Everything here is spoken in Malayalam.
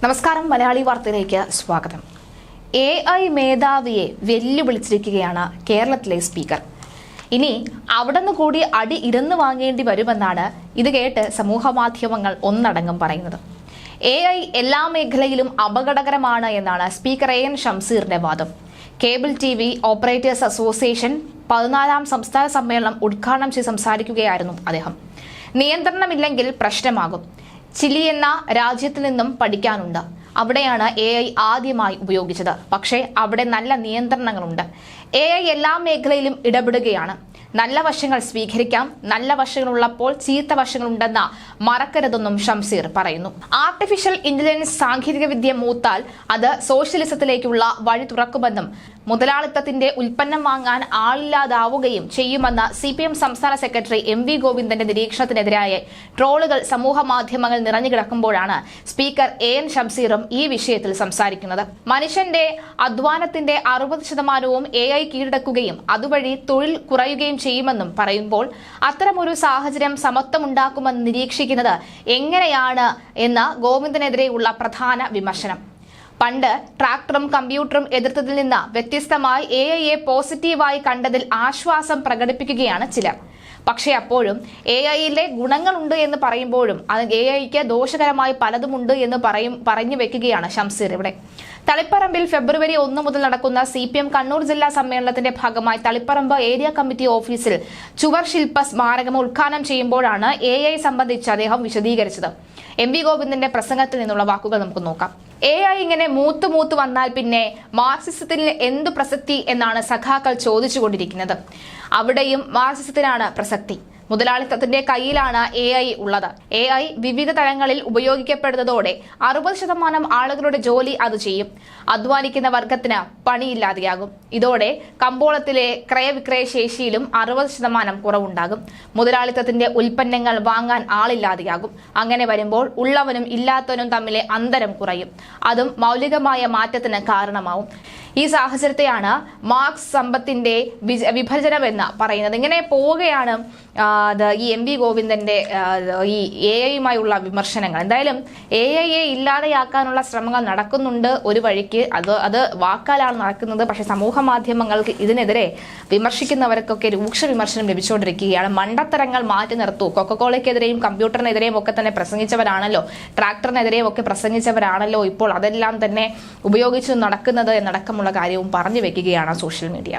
നമസ്കാരം, മലയാളി വാർത്തയിലേക്ക് സ്വാഗതം. AI മേധാവിയെ വെല്ലുവിളിച്ചിരിക്കുകയാണ് കേരളത്തിലെ സ്പീക്കർ. ഇനി അവിടെ നിന്ന് കൂടി അടി ഇരുന്ന് വാങ്ങേണ്ടി വരുമെന്നാണ് ഇത് കേട്ട് സമൂഹ മാധ്യമങ്ങൾ ഒന്നടങ്കം പറയുന്നത്. AI എല്ലാ മേഖലയിലും അപകടകരമാണ് എന്നാണ് സ്പീക്കർ AN ഷംസീറിന്റെ വാദം. കേബിൾ TV ഓപ്പറേറ്റേഴ്സ് അസോസിയേഷൻ 14ാം സംസ്ഥാന സമ്മേളനം ഉദ്ഘാടനം ചെയ്ത് സംസാരിക്കുകയായിരുന്നു അദ്ദേഹം. നിയന്ത്രണമില്ലെങ്കിൽ പ്രശ്നമാകും. ചിലി എന്ന രാജ്യത്തിൽ നിന്നും പഠിക്കാനുണ്ട്. അവിടെയാണ് AI ആദ്യമായി ഉപയോഗിച്ചത്. പക്ഷേ അവിടെ നല്ല നിയന്ത്രണങ്ങളുണ്ട്. AI എല്ലാ മേഖലയിലും ഇടപെടുകയാണ്. നല്ല വശങ്ങൾ സ്വീകരിക്കാം. നല്ല വശങ്ങളുള്ളപ്പോൾ ചീത്ത വശങ്ങളുണ്ടെന്ന മറക്കരുതെന്നും ഷംസീർ പറയുന്നു. ആർട്ടിഫിഷ്യൽ ഇന്റലിജൻസ് സാങ്കേതിക വിദ്യ മൂത്താൽ അത് സോഷ്യലിസത്തിലേക്കുള്ള വഴി തുറക്കുമെന്നും മുതലാളിത്തത്തിന്റെ ഉൽപ്പന്നം വാങ്ങാൻ ആളില്ലാതാവുകയും ചെയ്യുമെന്ന് CPM സംസ്ഥാന സെക്രട്ടറി MV ഗോവിന്ദന്റെ നിരീക്ഷണത്തിനെതിരായ ട്രോളുകൾ സമൂഹ മാധ്യമങ്ങൾ നിറഞ്ഞുകിടക്കുമ്പോഴാണ് സ്പീക്കർ AN ഷംസീറും ഈ വിഷയത്തിൽ സംസാരിക്കുന്നത്. മനുഷ്യന്റെ അധ്വാനത്തിന്റെ 60% AI കീഴടക്കുകയും അതുവഴി തൊഴിൽ കുറയുകയും ചെയ്യുമെന്നും പറയുമ്പോൾ അത്തരമൊരു സാഹചര്യം സമത്വമുണ്ടാക്കുമെന്ന് നിരീക്ഷിക്കുന്നത് എങ്ങനെയാണ് എന്ന ഗോവിന്ദനെതിരെയുള്ള പ്രധാന വിമർശനം. പണ്ട് ട്രാക്ടറും കമ്പ്യൂട്ടറും എതിർത്തതിൽ നിന്ന് വ്യത്യസ്തമായി AIയെ പോസിറ്റീവായി കണ്ടതിൽ ആശ്വാസം പ്രകടിപ്പിക്കുകയാണ് ചിലർ. പക്ഷേ അപ്പോഴും AIയിലെ ഗുണങ്ങളുണ്ട് എന്ന് പറയുമ്പോഴും അത് AIക്ക് ദോഷകരമായി പലതുമുണ്ട് എന്ന് പറഞ്ഞു വെക്കുകയാണ് ഷംസീർ ഇവിടെ. തളിപ്പറമ്പിൽ ഫെബ്രുവരി 1 മുതൽ നടക്കുന്ന CPM കണ്ണൂർ ജില്ലാ സമ്മേളനത്തിന്റെ ഭാഗമായി തളിപ്പറമ്പ് ഏരിയ കമ്മിറ്റി ഓഫീസിൽ ചുവർ ശില്പ സ്മാരകം ഉദ്ഘാടനം ചെയ്യുമ്പോഴാണ് AI സംബന്ധിച്ച് അദ്ദേഹം വിശദീകരിച്ചത്. MV ഗോവിന്ദന്റെ പ്രസംഗത്തിൽ നിന്നുള്ള വാക്കുകൾ നമുക്ക് നോക്കാം. AI ഇങ്ങനെ മൂത്തു വന്നാൽ പിന്നെ മാർക്സിസത്തിന് എന്തു പ്രസക്തി എന്നാണ് സഖാക്കൾ ചോദിച്ചുകൊണ്ടിരിക്കുന്നത്. അവിടെയും മാർക്സിസത്തിനാണ് പ്രസക്തി. മുതലാളിത്തത്തിന്റെ കയ്യിലാണ് AI ഉള്ളത്. AI വിവിധ തലങ്ങളിൽ ഉപയോഗിക്കപ്പെടുന്നതോടെ 60% ആളുകളുടെ ജോലി അത് ചെയ്യും. അധ്വാനിക്കുന്ന വർഗത്തിന് പണിയില്ലാതെയാകും. ഇതോടെ കമ്പോളത്തിലെ ക്രയവിക്രയ ശേഷിയിലും 60% കുറവുണ്ടാകും. മുതലാളിത്തത്തിന്റെ ഉൽപ്പന്നങ്ങൾ വാങ്ങാൻ ആളില്ലാതെയാകും. അങ്ങനെ വരുമ്പോൾ ഉള്ളവനും ഇല്ലാത്തവനും തമ്മിലെ അന്തരം കുറയും. അതും മൗലികമായ മാറ്റത്തിന് കാരണമാവും. ഈ സാഹചര്യത്തെയാണ് മാർക്സ് സമ്പത്തിന്റെ വിഭജനമെന്ന് പറയുന്നത്. ഇങ്ങനെ പോവുകയാണ് ഈ MV ഗോവിന്ദന്റെ ഈ AIയുമായുള്ള വിമർശനങ്ങൾ. എന്തായാലും AIയെ ഇല്ലാതെയാക്കാനുള്ള ശ്രമങ്ങൾ നടക്കുന്നുണ്ട് ഒരു വഴിക്ക്. അത് വാക്കാലാണ് നടക്കുന്നത്. പക്ഷെ സമൂഹ മാധ്യമങ്ങൾക്ക് ഇതിനെതിരെ വിമർശിക്കുന്നവർക്കൊക്കെ രൂക്ഷ വിമർശനം ലഭിച്ചുകൊണ്ടിരിക്കുകയാണ്. മണ്ടത്തരങ്ങൾ മാറ്റി നിർത്തൂ. കൊക്കക്കോളയ്ക്കെതിരെയും കമ്പ്യൂട്ടറിനെതിരെയും ഒക്കെ തന്നെ പ്രസംഗിച്ചവരാണല്ലോ, ട്രാക്ടറിനെതിരെയും ഒക്കെ പ്രസംഗിച്ചവരാണല്ലോ ഇപ്പോൾ അതെല്ലാം തന്നെ ഉപയോഗിച്ച് നടക്കുന്നത് എന്നടക്കമുള്ള കാര്യവും പറഞ്ഞു വെക്കുകയാണ് സോഷ്യൽ മീഡിയ.